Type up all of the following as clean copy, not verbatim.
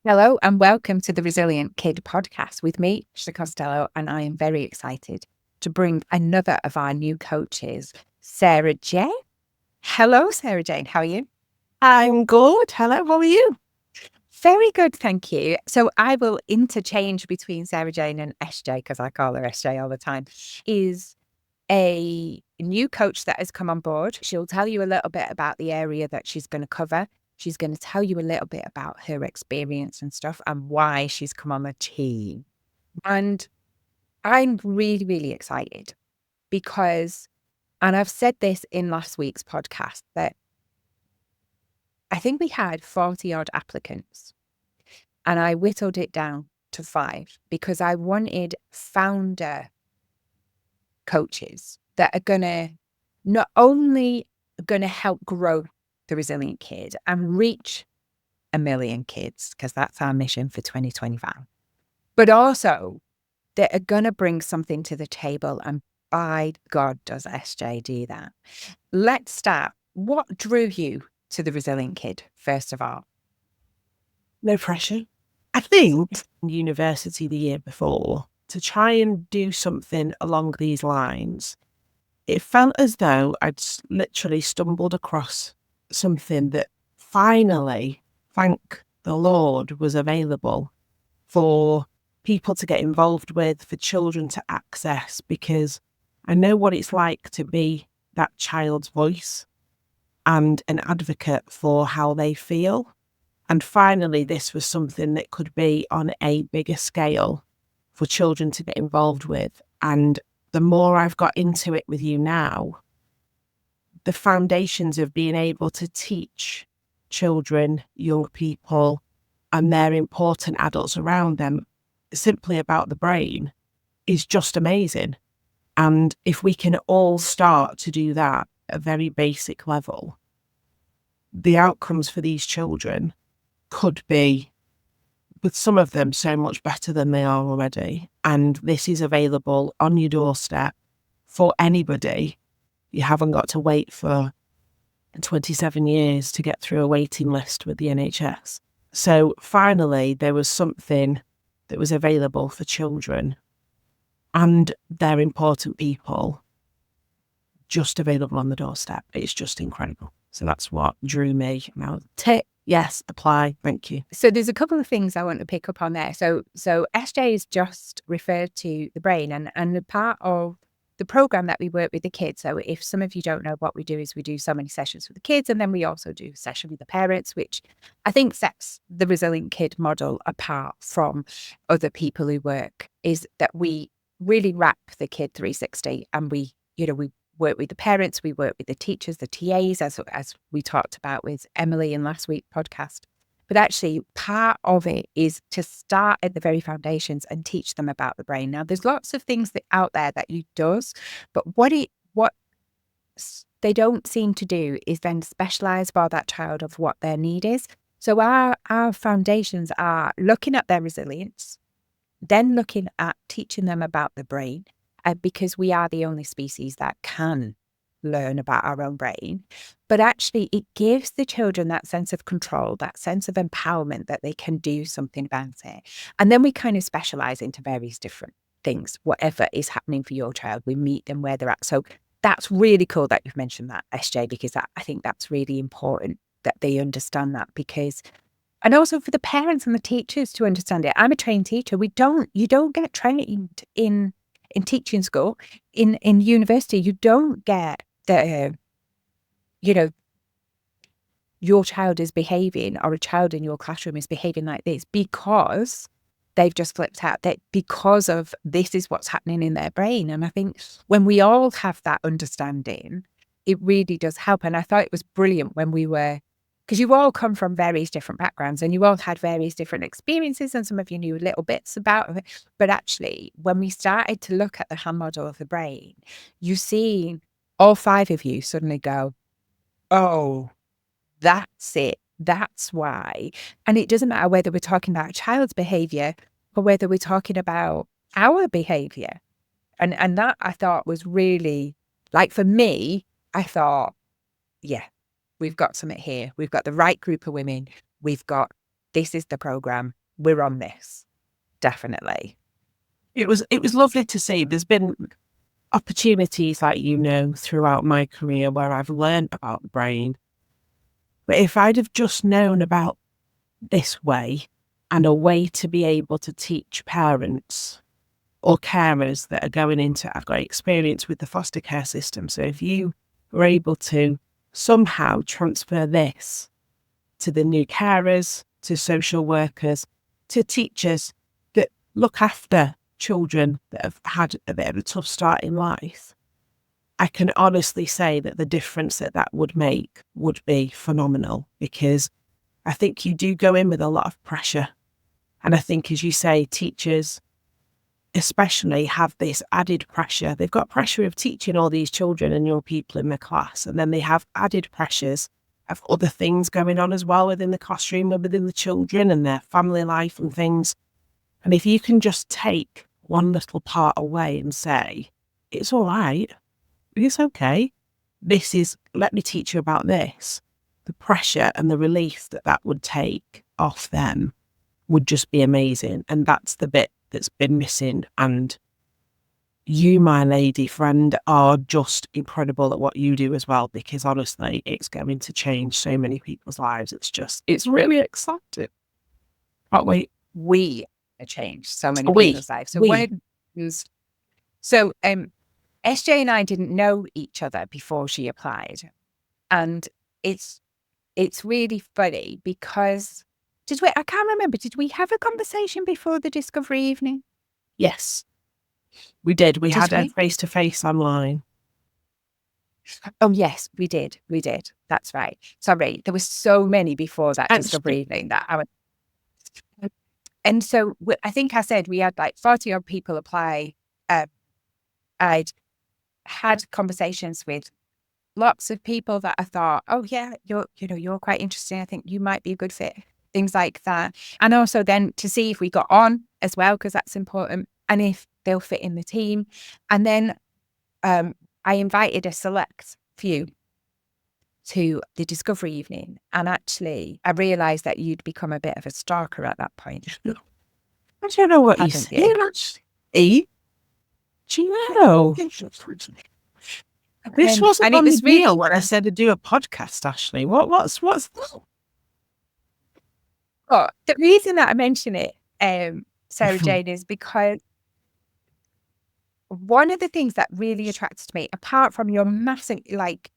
Hello and welcome to the Resilient Kid podcast with me, Ashley Costello, and I am very excited to bring another of our new coaches, Sarah Jane. Hello, Sarah Jane. How are you? I'm good. Hello, how are you? Very good, thank you. So I will interchange between Sarah Jane and SJ because I call her SJ all the time. Is a new coach that has come on board. She'll tell you a little bit about the area that she's going to cover. She's going to tell you a little bit about her experience and stuff and why she's come on the team. And I'm really, really excited because, and I've said this in last week's podcast, that I think we had 40 odd applicants and I whittled it down to 5 because I wanted founder coaches that are going to not only going to help grow the resilient kid and reach 1 million kids, because that's our mission for 2025, but also that are going to bring something to the table. And by God, does SJ do that? Let's start. What drew you to the resilient kid, first of all? No pressure. I think university the year before, to try and do something along these lines, it felt as though I'd literally stumbled across something that finally, thank the Lord, was available for people to get involved with, for children to access, because I know what it's like to be that child's voice and an advocate for how they feel. And finally, this was something that could be on a bigger scale for children to get involved with. And the more I've got into it with you now, the foundations of being able to teach children, young people, and their important adults around them simply about the brain is just amazing. And if we can all start to do that at a very basic level, the outcomes for these children could be, with some of them, so much better than they are already. And this is available on your doorstep for anybody. You haven't got to wait for 27 years to get through a waiting list with the NHS. So finally, there was something that was available for children and their important people, just available on the doorstep. It's just incredible. So that's what drew me. Now, tick, yes, apply, thank you. So there's a couple of things I want to pick up on there. So SJ is just referred to the brain and the part of the program that we work with the kids. So if some of you don't know, what we do is we do so many sessions with the kids, and then we also do a session with the parents, which I think sets the resilient kid model apart from other people who work, is that we really wrap the kid 360, and we work with the parents, we work with the teachers, the TAs, as we talked about with Emily in last week's podcast. But actually, part of it is to start at the very foundations and teach them about the brain. Now, there's lots of things out there that it does, but what they don't seem to do is then specialize for that child of what their need is. So our foundations are looking at their resilience, then looking at teaching them about the brain, because we are the only species that can learn about our own brain. But actually, it gives the children that sense of control, that sense of empowerment that they can do something about it. And then we kind of specialize into various different things. Whatever is happening for your child, we meet them where they're at. So that's really cool that you've mentioned that, SJ, because I think that's really important that they understand that, because, and also for the parents and the teachers to understand it. I'm a trained teacher. You don't get trained in teaching school, in university. You don't get the, your child is behaving, or a child in your classroom is behaving like this because they've just flipped out, that because of this is what's happening in their brain. And I think when we all have that understanding, it really does help. And I thought it was brilliant when we were, because you all come from various different backgrounds and you all had various different experiences, and some of you knew little bits about it. But actually, when we started to look at the hand model of the brain, you see all 5 of you suddenly go, oh, that's it. That's why. And it doesn't matter whether we're talking about a child's behavior or whether we're talking about our behavior. And that I thought was really, like, for me, I thought, yeah, we've got something here. We've got the right group of women. We've got this is the program. We're on this. Definitely. It was lovely to see. There's been opportunities, like, throughout my career where I've learned about the brain. But if I'd have just known about this way and a way to be able to teach parents or carers that are going into, I've got experience with the foster care system. So if you were able to somehow transfer this to the new carers, to social workers, to teachers that look after children that have had a bit of a tough start in life, I can honestly say that the difference that would make would be phenomenal, because I think you do go in with a lot of pressure. And I think, as you say, teachers especially have this added pressure. They've got pressure of teaching all these children and young people in the class, and then they have added pressures of other things going on as well within the classroom and within the children and their family life and things. And if you can just take one little part away and say, it's all right, it's okay, let me teach you about this, the pressure and the relief that would take off them would just be amazing. And that's the bit that's been missing. And you, my lady friend, are just incredible at what you do as well, because honestly, it's going to change so many people's lives. It's really exciting. Can't wait. We change so many people's lives. So one of the things, SJ and I didn't know each other before she applied. And it's really funny because I can't remember, did we have a conversation before the discovery evening? Yes, we did. We had a face-to-face online. Oh, yes, we did. That's right. Sorry, there were so many before that discovery evening that I was. And so I think I said we had like 40 odd people apply. I'd had conversations with lots of people that I thought, oh yeah, you're quite interesting. I think you might be a good fit. Things like that. And also then to see if we got on as well, because that's important, and if they'll fit in the team. And then I invited a select few to the discovery evening. And actually, I realised that you'd become a bit of a stalker at that point. I don't know what you said, actually. Do you know? This wasn't on the deal when I said to do a podcast, Ashley. What's that? Oh, the reason that I mention it, Sarah Jane, is because one of the things that really attracted me, apart from your massive, like,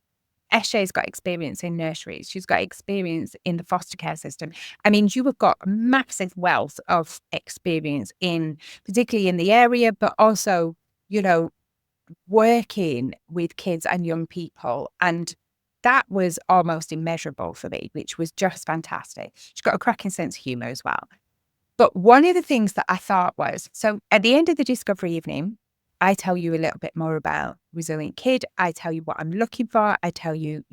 SJ's got experience in nurseries, she's got experience in the foster care system. I mean, you have got a massive wealth of experience particularly in the area, but also, working with kids and young people. And that was almost immeasurable for me, which was just fantastic. She's got a cracking sense of humour as well. But one of the things that I thought was, so at the end of the discovery evening, I tell you a little bit more about Resilient Kid. I tell you what I'm looking for. I tell you,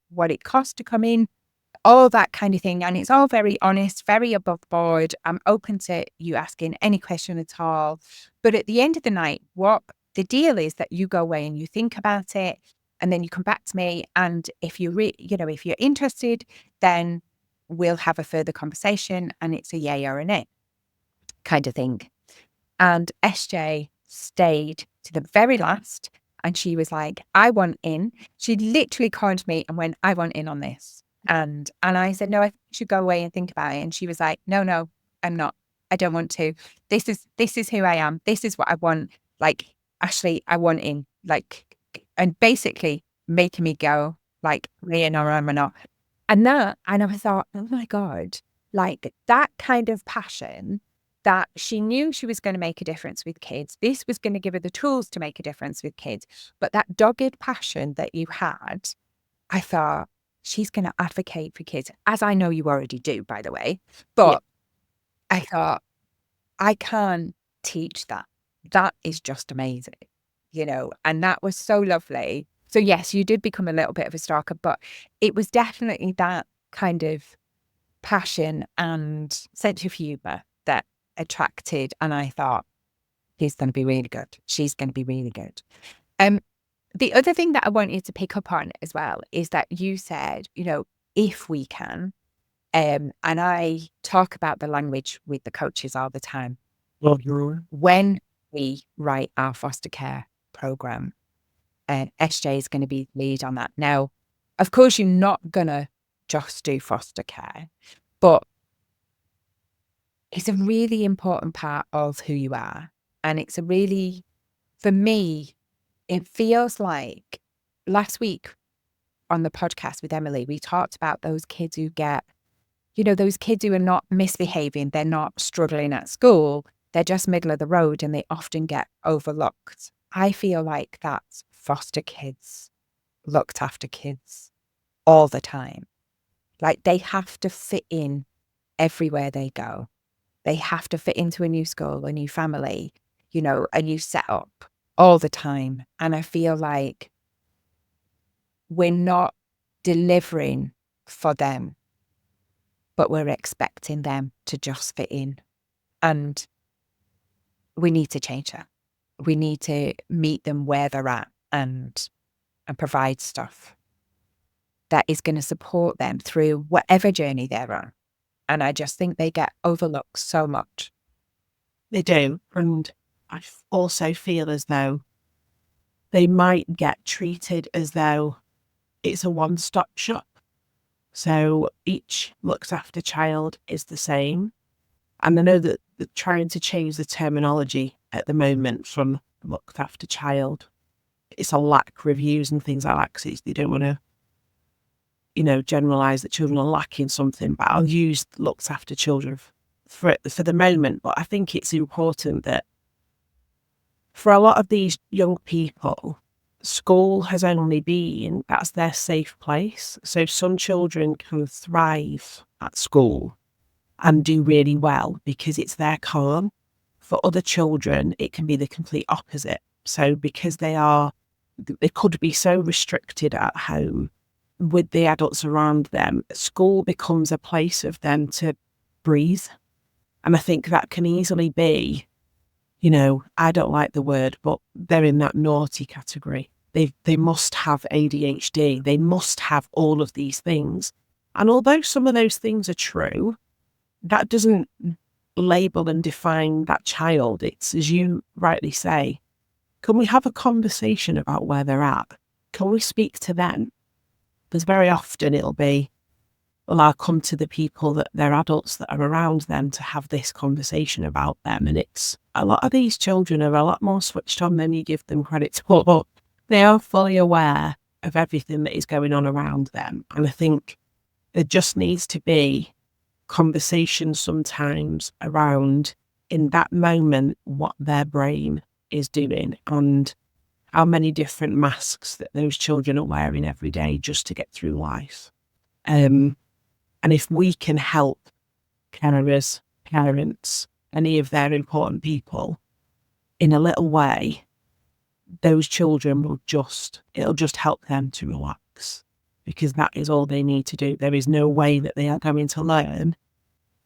what it costs to come in, all that kind of thing. And it's all very honest, very above board. I'm open to you asking any question at all. But at the end of the night, what the deal is that you go away and you think about it, and then you come back to me. And if if you're interested, then we'll have a further conversation, and it's a yay or a nay kind of thing. And SJ stayed to the very last, and she was like, I want in. She literally called me and went, I want in on this. And I said, no, I think you should go away and think about it. And she was like, no, I'm not. I don't want to. This is who I am. This is what I want. Like, Ashley, I want in. Like, and basically making me go, like, me or I'm not. And I thought, oh my God, like that kind of passion, that she knew she was going to make a difference with kids. This was going to give her the tools to make a difference with kids. But that dogged passion that you had, I thought, she's going to advocate for kids, as I know you already do, by the way. But I thought, I can teach that. That is just amazing, and that was so lovely. So yes, you did become a little bit of a stalker, but it was definitely that kind of passion and sense of humour that attracted. And I thought, she's going to be really good. She's going to be really good. The other thing that I wanted to pick up on as well is that you said, if we can, and I talk about the language with the coaches all the time. Mhm. When we write our foster care program, SJ is going to be lead on that. Now, of course, you're not going to just do foster care, but it's a really important part of who you are. And it's a really, for me, it feels like last week on the podcast with Emily, we talked about those kids who get, those kids who are not misbehaving, they're not struggling at school, they're just middle of the road and they often get overlooked. I feel like that's foster kids, looked after kids all the time. Like they have to fit in everywhere they go. They have to fit into a new school, a new family, a new setup all the time. And I feel like we're not delivering for them, but we're expecting them to just fit in. And we need to change that. We need to meet them where they're at and provide stuff that is going to support them through whatever journey they're on. And I just think they get overlooked so much. They do. And I also feel as though they might get treated as though it's a one-stop shop. So each looked after child is the same. And I know that they're trying to change the terminology at the moment from looked after child. It's a lack reviews and things like that because they don't want to, generalise that children are lacking something. But I'll use looked after children for the moment. But I think it's important that for a lot of these young people, school has only been, that's their safe place. So some children can thrive at school and do really well because it's their calm. For other children, it can be the complete opposite. So because they could be so restricted at home with the adults around them, school becomes a place of them to breathe. And I think that can easily be, I don't like the word, but they're in that naughty category. They must have ADHD. They must have all of these things. And although some of those things are true, that doesn't label and define that child. It's, as you rightly say, can we have a conversation about where they're at? Can we speak to them? Because very often it'll be, well, I'll come to the people that they're adults that are around them to have this conversation about them. And it's a lot of these children are a lot more switched on than you give them credit for. They are fully aware of everything that is going on around them. And I think there just needs to be conversation sometimes around, in that moment, what their brain is doing and how many different masks that those children are wearing every day just to get through life. And if we can help carers, parents, any of their important people in a little way, those children it'll just help them to relax, because that is all they need to do. There is no way that they are going to learn,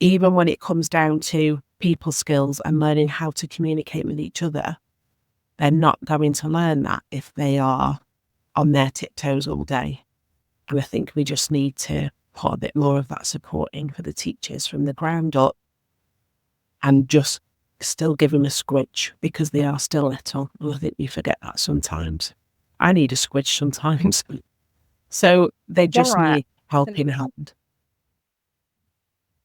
even when it comes down to people skills and learning how to communicate with each other. They're not going to learn that if they are on their tiptoes all day. And I think we just need to put a bit more of that support in for the teachers from the ground up and just still give them a squidge because they are still little. I think we forget that sometimes. I need a squidge sometimes. So they just need helping hand.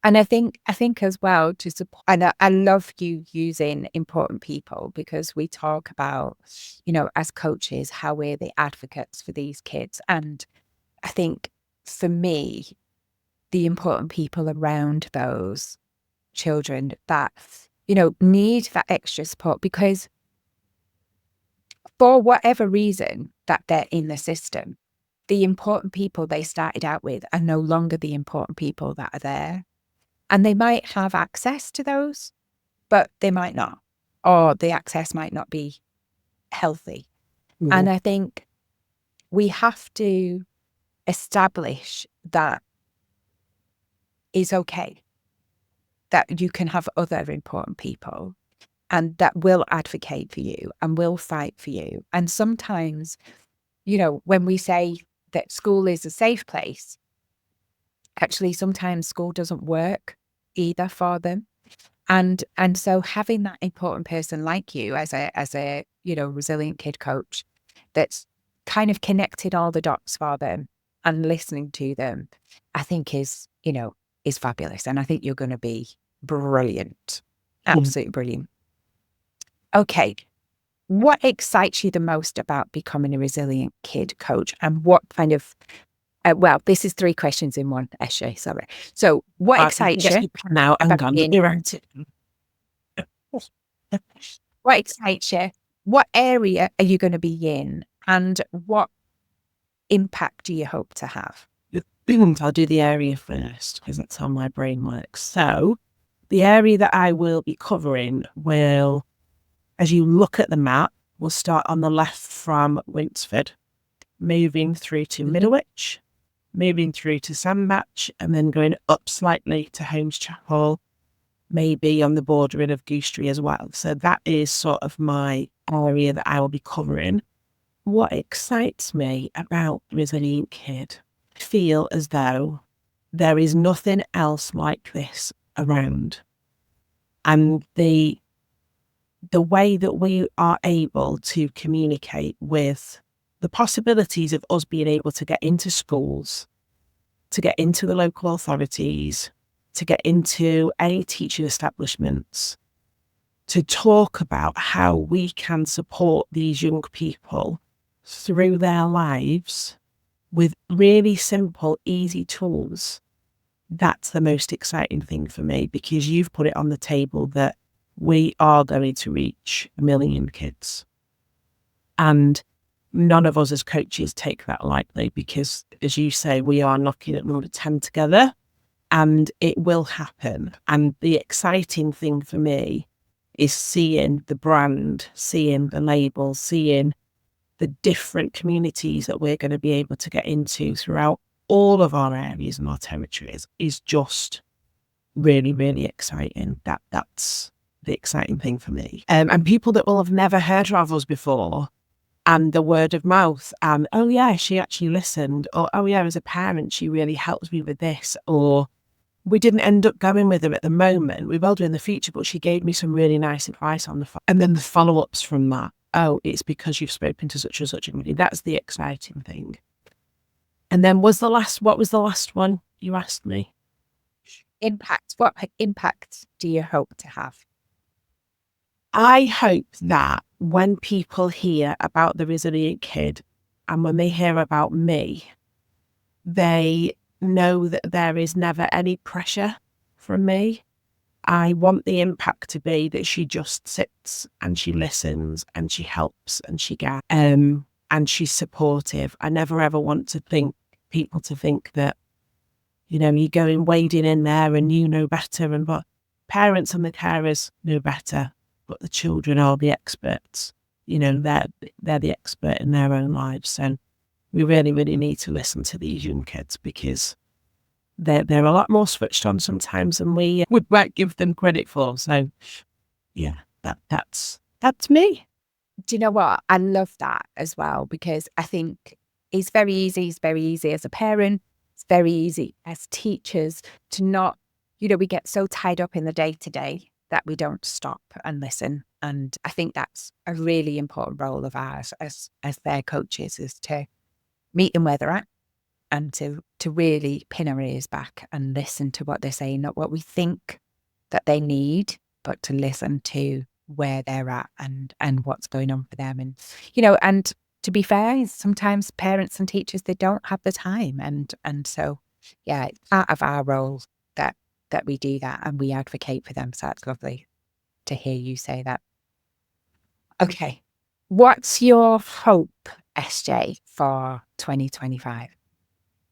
And I think as well to support, and I love you using important people, because we talk about, as coaches, how we're the advocates for these kids. And I think for me, the important people around those children that, need that extra support, because for whatever reason that they're in the system, the important people they started out with are no longer the important people that are there. And they might have access to those, but they might not, or the access might not be healthy. Mm. And I think we have to establish that is okay, that you can have other important people and that will advocate for you and will fight for you. And sometimes, when we say that school is a safe place, actually sometimes school doesn't work either for them. And so having that important person like you as a resilient kid coach that's kind of connected all the dots for them and listening to them, I think is fabulous. And I think you're going to be brilliant. Absolutely brilliant. Okay. What excites you the most about becoming a resilient kid coach, and what kind of well, this is 3 questions in one, Ashley, sorry. So what excites you now? Hang on, being, you're right. what excites you? What area are you going to be in? And what impact do you hope to have? I'll do the area first because that's how my brain works. So the area that I will be covering will, as you look at the map, we'll start on the left from Winsford, moving through to Middlewich, moving through to Sandbach, and then going up slightly to Holmes Chapel, maybe on the bordering of Goosetree as well. So that is sort of my area that I will be covering. What excites me about Resilient Kid, I feel as though there is nothing else like this around. And the way that we are able to communicate with the possibilities of us being able to get into schools, to get into the local authorities, to get into any teaching establishments, to talk about how we can support these young people through their lives with really simple, easy tools. That's the most exciting thing for me, because you've put it on the table that we are going to reach 1 million kids. And none of us as coaches take that lightly, because, as you say, we are knocking at number 10 together, and it will happen. And the exciting thing for me is seeing the brand, seeing the label, seeing the different communities that we're going to be able to get into throughout all of our areas and our territories is just really, really exciting. That's the exciting thing for me. And people that will have never heard of us before, and the word of mouth, and oh yeah, she actually listened, or oh yeah, as a parent, she really helps me with this, or we didn't end up going with her at the moment. We will do in the future, but she gave me some really nice advice on the phone. And then the follow-ups from that. Oh, it's because you've spoken to such and such a community. That's the exciting thing. And then what was the last one you asked me? Impact. What impact do you hope to have? I hope that when people hear about the Resilient Kid, and when they hear about me, they know that there is never any pressure from me. I want the impact to be that she just sits and she listens and she helps and she gets, and she's supportive. I never ever want to think people to think that, you're going wading in there and you know better, and but parents and the carers know better, but the children are the experts. They're the expert in their own lives. So we really, really need to listen to these young kids, because they're a lot more switched on sometimes than we might give them credit for. So yeah, that's me. Do you know what? I love that as well, because I think it's very easy. It's very easy as a parent. It's very easy as teachers to not, we get so tied up in the day-to-day that we don't stop and listen. And I think that's a really important role of ours as their coaches, is to meet them where they're at, and to really pin our ears back and listen to what they're saying, not what we think that they need, but to listen to where they're at and what's going on for them. And, and to be fair, sometimes parents and teachers, they don't have the time. And so, yeah, it's part of our role that we do that and we advocate for them. So that's lovely to hear you say that. Okay. What's your hope, SJ, for 2025?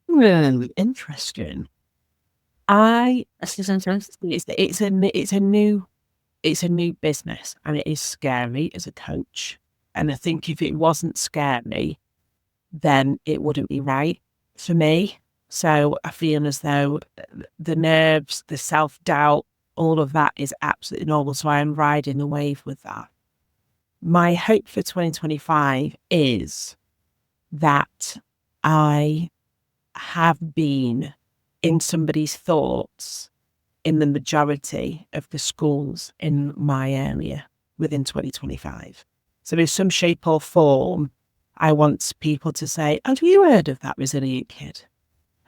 Really interesting. It's a new business, and it is scary as a coach. And I think if it wasn't scary, then it wouldn't be right for me. So I feel as though the nerves, the self-doubt, all of that is absolutely normal. So I am riding the wave with that. My hope for 2025 is that I have been in somebody's thoughts in the majority of the schools in my area within 2025. So in some shape or form, I want people to say, have you heard of that resilient kid?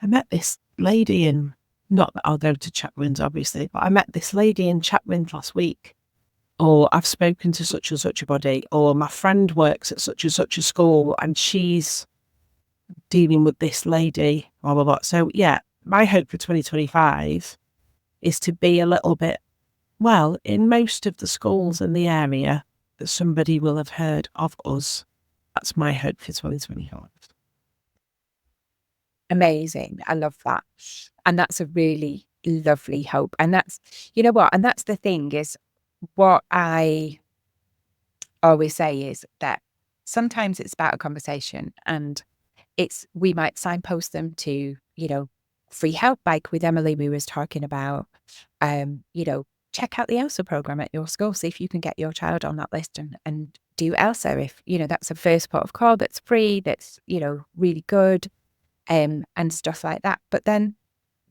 I met this lady in, not that I'll go to Chatwin's obviously, but I met this lady in Chatwin's last week. Or I've spoken to such and such a body, or my friend works at such and such a school and she's dealing with this lady, blah, blah, blah. So yeah, my hope for 2025 is to be a little bit, well, in most of the schools in the area that somebody will have heard of us. That's my hope for 2025. Amazing. I love that. And that's a really lovely hope. And that's, you know what? And that's the thing is what I always say is that sometimes it's about a conversation and we might signpost them to, free help, like with Emily, we was talking about, check out the ELSA program at your school, see if you can get your child on that list and do ELSA if, that's a first port of call that's free, that's, really good. And stuff like that. But then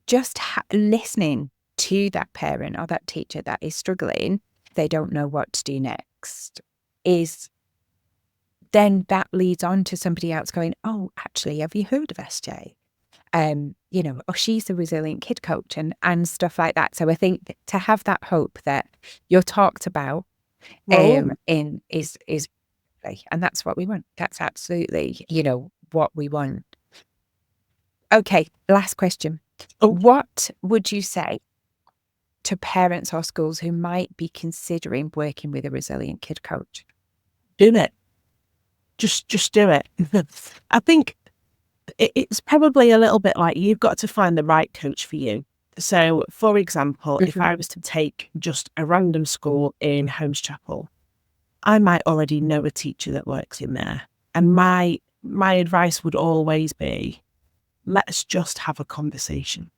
just listening to that parent or that teacher that is struggling, they don't know what to do next, is then that leads on to somebody else going, oh, actually, have you heard of SJ? Oh, she's the resilient kid coach and stuff like that. So I think to have that hope that you're talked about in is, and that's what we want. That's absolutely, what we want. Okay, last question. What would you say to parents or schools who might be considering working with a resilient kid coach? Do it. Just do it. I think it's probably a little bit like you've got to find the right coach for you. So, for example, if I was to take just a random school in Holmes Chapel, I might already know a teacher that works in there. And my advice would always be, let's just have a conversation.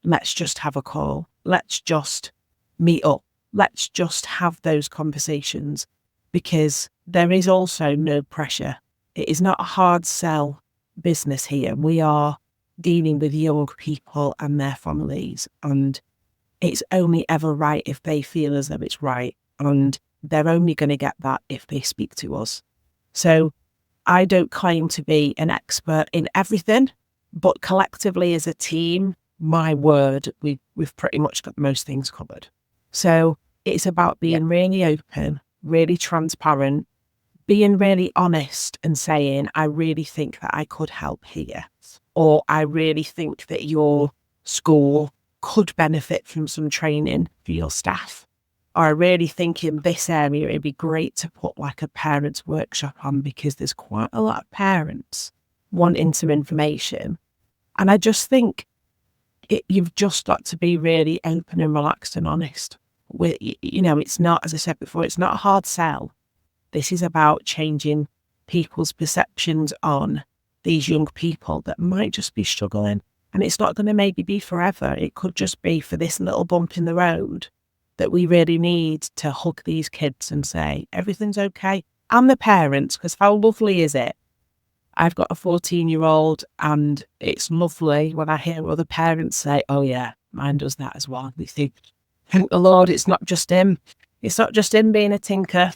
Let's just have a call. Let's just meet up. Let's just have those conversations, because there is also no pressure. It is not a hard sell business here. We are dealing with young people and their families, and it's only ever right if they feel as though it's right. And they're only going to get that if they speak to us. So I don't claim to be an expert in everything, but collectively as a team, my word, we've pretty much got most things covered. So it's about being really open, really transparent, being really honest and saying, I really think that I could help here. Or I really think that your school could benefit from some training for your staff. Or I really think in this area, it'd be great to put like a parents workshop on, because there's quite a lot of parents wanting some information. And I just think you've just got to be really open and relaxed and honest. It's not, as I said before, it's not a hard sell. This is about changing people's perceptions on these young people that might just be struggling. And it's not going to maybe be forever. It could just be for this little bump in the road that we really need to hug these kids and say, everything's okay. And the parents, because how lovely is it? I've got a 14-year-old and it's lovely when I hear other parents say, oh yeah, mine does that as well. They think, thank the Lord, it's not just him. It's not just him being a tinker.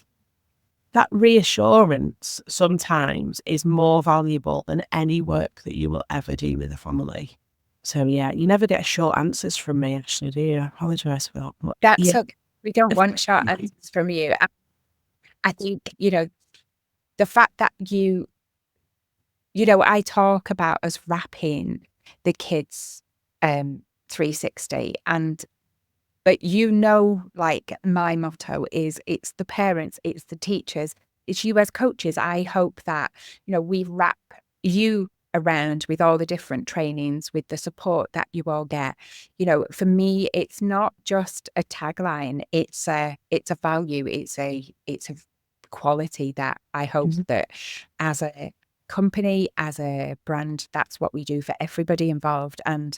That reassurance sometimes is more valuable than any work that you will ever do with a family. So yeah, you never get short answers from me, Ashley, do you? I apologise for that. But That's okay. We don't want short answers from you. I think, the fact that I talk about us wrapping the kids 360, but like my motto is, it's the parents, it's the teachers, it's you as coaches. I hope that, we wrap you around with all the different trainings, with the support that you all get. For me, it's not just a tagline, it's a value, it's a quality that I hope that as a company, as a brand, that's what we do for everybody involved. And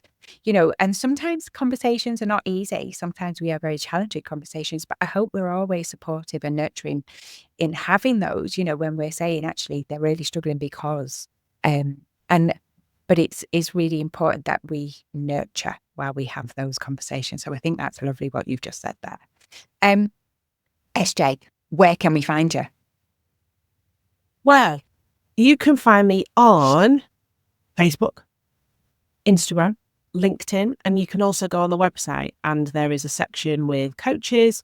and sometimes conversations are not easy, sometimes we have very challenging conversations, but I hope we're always supportive and nurturing in having those, when we're saying actually they're really struggling because but but it's really important that we nurture while we have those conversations. So I think that's lovely what you've just said there. SJ, where can we find you? Well, you can find me on Facebook, Instagram, LinkedIn, and you can also go on the website and there is a section with coaches.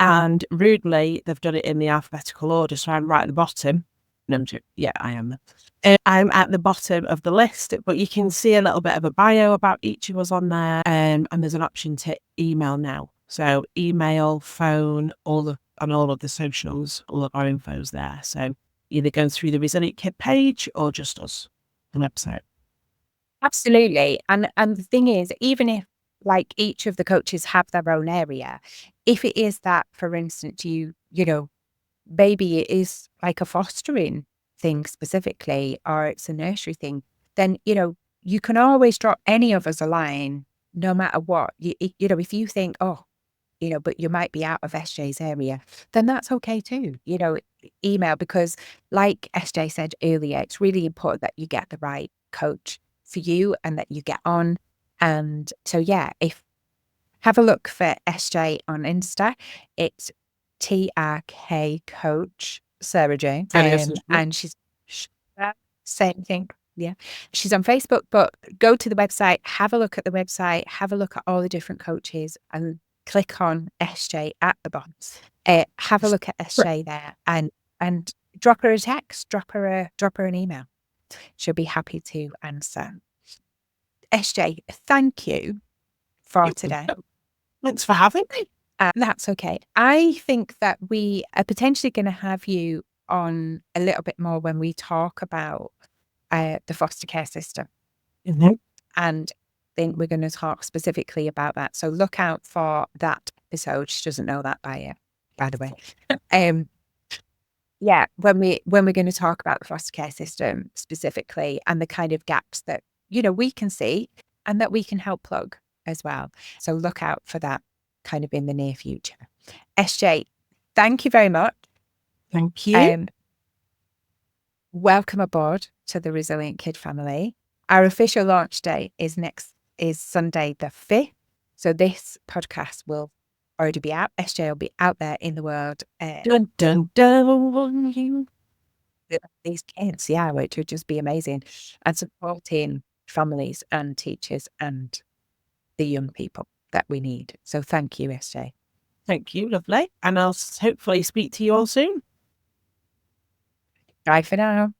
And rudely, they've done it in the alphabetical order. So I'm right at the bottom. No, yeah, I am. I'm at the bottom of the list, but you can see a little bit of a bio about each of us on there. And there's an option to email now. So email, phone, all of the socials, all of our info's there. So either going through the Resilient Kid page or just us, the website. Absolutely. And the thing is, even if like each of the coaches have their own area, if it is that, for instance, you know, maybe it is like a fostering thing specifically, or it's a nursery thing, then, you know, you can always drop any of us a line, no matter what. You know, if you think, oh, you know, but you might be out of SJ's area, then that's okay too. You know, email, because like SJ said earlier, it's really important that you get the right coach for you and that you get on. And so, yeah, have a look for SJ on Insta. It's TRK Coach Sarah Jane. And she's same thing. Yeah. She's on Facebook, but go to the website, have a look at the website, have a look at all the different coaches and click on SJ at the bottom. Have a look at SJ there and drop her a text, drop her an email. She'll be happy to answer. SJ, thank you for today. Thanks for having me. That's okay. I think that we are potentially going to have you on a little bit more when we talk about the foster care system. Mm-hmm. And I think we're going to talk specifically about that. So look out for that episode. She doesn't know that by the way. Yeah, when we're going to talk about the foster care system specifically and the kind of gaps that, you know, we can see and that we can help plug as well. So look out for that kind of in the near future. SJ, thank you very much. Thank you. Welcome aboard to the Resilient Kid family. Our official launch day is Sunday the 5th. So this podcast will already be out. SJ will be out there in the world. Dun, dun, dun. These kids, yeah, which would just be amazing. And supporting families and teachers and the young people that we need. So thank you, SJ. Thank you, lovely. And I'll hopefully speak to you all soon. Bye for now.